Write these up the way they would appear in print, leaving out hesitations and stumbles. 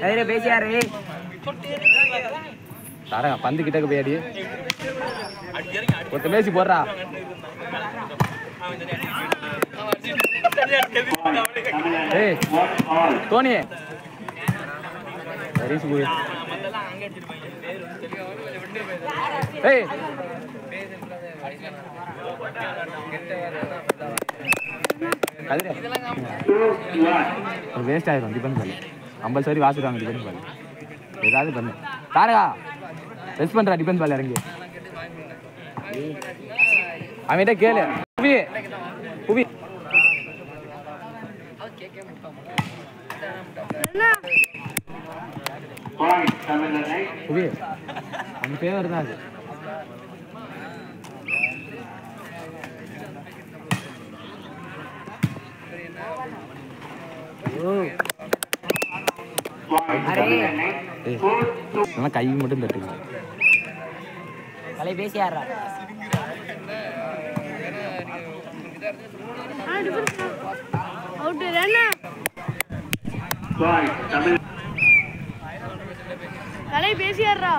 கதிர பேசியாரு தரங்க பந்து கிட்டக்கு போய் அடி ஒருத்த பேசி போடுறா ஏய் தோனி ரீஸ் போய் ஏய் கதிர வேஸ்ட் ஆயிரும் டிபெண்ட் பண்ணு கம்பல்சரி வாசிடுவாங்க டிபெண்ட் பண்ணு ஏதாவது பண்ணு தாரகா ரெஸ்ட் பண்றா டிபெண்ட் பண்ணல இறங்கி அவன்கிட்ட கேளு புவி புவி புவி அவன் பேர் தான் அது கை மட்டும் தட்டுங்க கலை பேசியாரா கலை பேசியாரா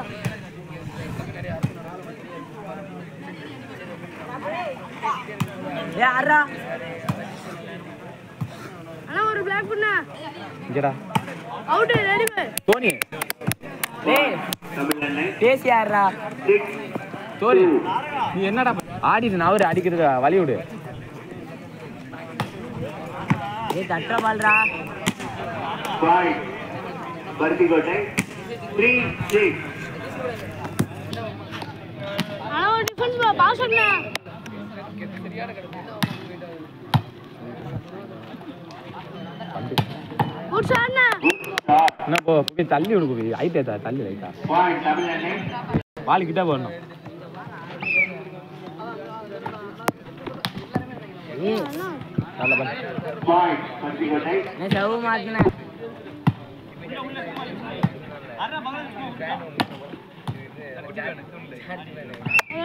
யாரா அண்ணா ஒரு பிளாக் பண்ணா இங்கடா அவுட் ரெடி பை தோனி டேய் பேசியாரா தோனி நீ என்னடா ஆடிட்டு நான் அவரு அடிக்கிறது வழி விடு ஏய் தட்ட பால்ரா பருத்திக்கோட்டை 3-6 அண்ணா ஒரு டிஃபென்ஸ் பாஸ் பண்ணா குட் ஷாட் அண்ணா என்ன போ புவி தள்ளி விடு புவி ஐட்டே தள்ளி ரைட்டா வால் கிட்ட போடணும் ஏய் நல்ல பண்ணு பருத்திக்கோட்டை நான் சவு மாத்துனே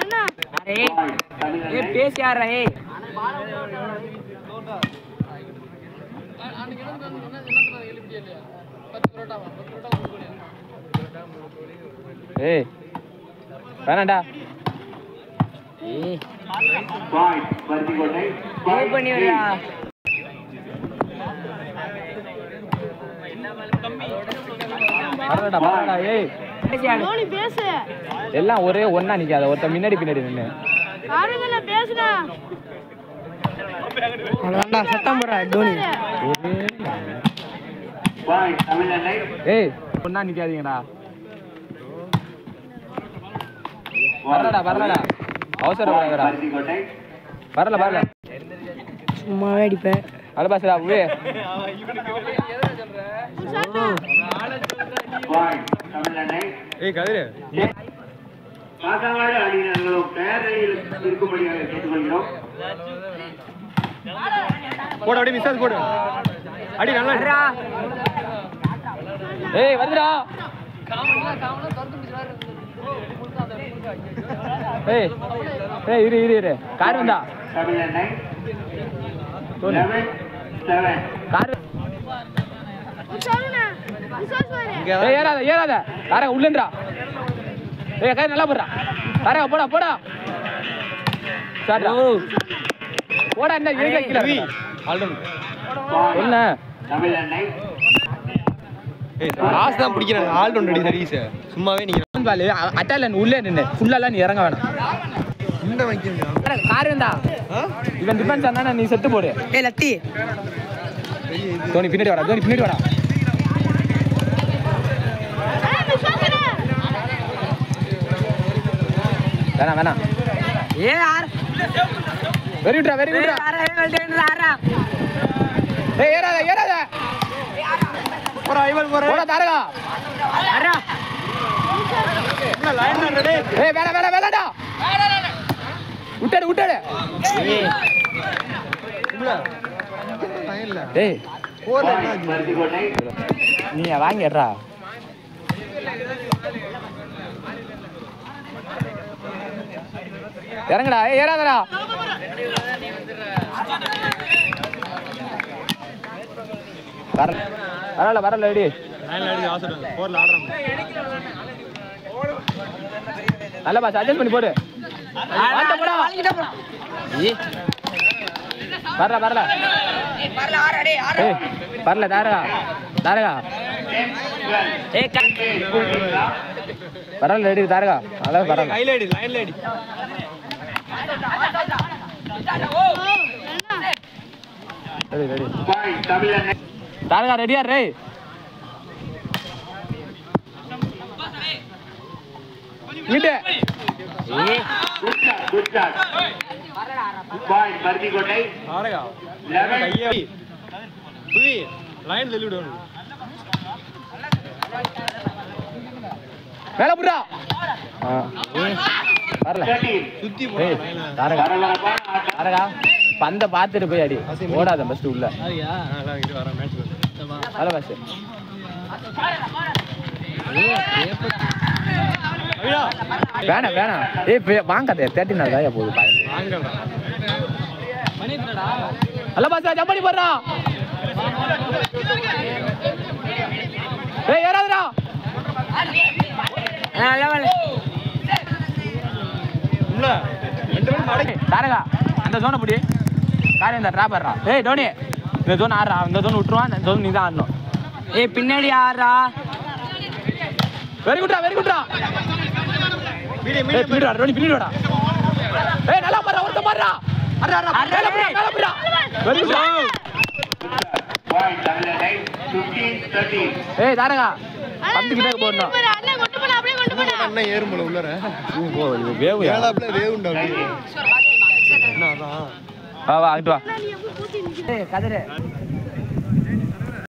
அண்ணா அரே ஏய் பேசியாரா ஏய் ஏய் வேணாண்டா ஏய் பருத்திக்கோட்டை சேவ் பண்ணி விடுடா பரவாடா ஏய் பேசியாரு தோனி பேசு எல்லாம் ஒரே ஒண்ணா நிக்காத ஒருத்த முன்னாடி பின்னாடி நின்னு காரணங்கள பேசுடா அவ்வளவுதான்டா சத்தம் போடுறா தோனி தமிழ்நாட்டை ஏய் ஒண்ணா நிக்காதீங்கடா வரலடா அவசரப்படாதடா பருத்திக்கோட்டை வரல சும்மாவே அடிப்பேன் அலபாசடா புவே தமிழ்நாட்டை ஏய் கதிரு காக்காவாடு அணியினர்களும் தயார் நிலையில் இருக்கும்படியாக கேட்டுக்கொள்கிறோம் போடு அப்படியே மிஸ் போடு அடி நல்லா ஏய் வந்துடா ஏய் இரு கார் வந்தா தமிழ்நாட்டை தோனி 11-7 கார் குட் ஷாட் அண்ணா விசாஸ் பாரு ஏய் ஏறாத கார உள்ளேன்றா ஏய் கை நல்லா போடுறா கார போடா சாடா போடா என்ன ஏங்க கீழ ஆல்ரெடி என்ன தமிழ்நாட்டை ஏய் லாஸ்ட் தான் பிடிக்கிறாங்க ஆல் ரவுண்ட் அடி சர்வீஸ் சும்மாவே நீங்க பால் அட்டால உள்ளே நின்னு ஃபுல்லாலாம் நீ இறங்க வேணாம் இந்த வைக்கீங்க கார் வந்தா இவன் டிஃபென்ஸ் ஆனா நீ செத்து போடு ஏய் லத்தி தோனி பின்னாடி வாடா ஏய் விசாஸ் அண்ணா வேணாம் ஏய் யார் வெரி குட்ரா அரே வெல்டேன்டா அரா ஏய் ஏறாத போறா ஐவல் போறா போடா தாரகா அரா என்ன லைன் ரெடி ஏய் வேணாடா விட்டாரு ஏய் இல்ல டைம் இல்ல டேய் போறா பருத்திக்கோட்டை நீ வாங்கிடுறா இறங்குடா ஏறாதடா வரல பரவாயில்ல பரவாயில்ல ரெடி நல்ல பாஸ் அட்ஜஸ்ட் பண்ணி போடு வரல வரல வரல தாரகா தாரகா பரவாயில்ல ரெடி தாரகா அதான் பரவாயில்ல ரெடி ரெடி தாரகா ரெடியா ரே வீட்டு மேல புடா வரல தாரகா பந்த பாத்துட்டு போய் அடி ஓடாத பஸ்ட் உள்ள ஹலோ பஸ் வேணாம் வேணாம் வாங்காத 13 தான் போகுது ஹலோ பாஸ் ஜம்ப் பண்ணி போடுறா ஏய் ஏறாதடா தாரகா அந்த ஜோனை பிடி காரியம் இந்த ட்ராப் ஆடுறா ஏய் டோனி இந்த ஜோன் ஆடுறா இந்த ஜோன் விட்டுருவான் இந்த ஜோன் நீ தான் ஆடணும் ஏய் பின்னாடி ஆடுறா வெரி குட்ரா பின்னாடி டோனி பின்னாடி வாடா ஏய் நல்லா பாறா ஒருத்த பாறா அடடா வெரி குட் ஏய் தாரகா பந்து கிட்ட போறணும் அண்ணன் கொண்டு போடா அப்படியே கொண்டு போடா அண்ணன் ஏறுமல உள்ளற ஓ இது வேவு ஏளாப்ல வேவுண்டா அப்படியே வா வா அங்க வா நீ எப்படி கூட்டி நிக்க ஏய் கதிரே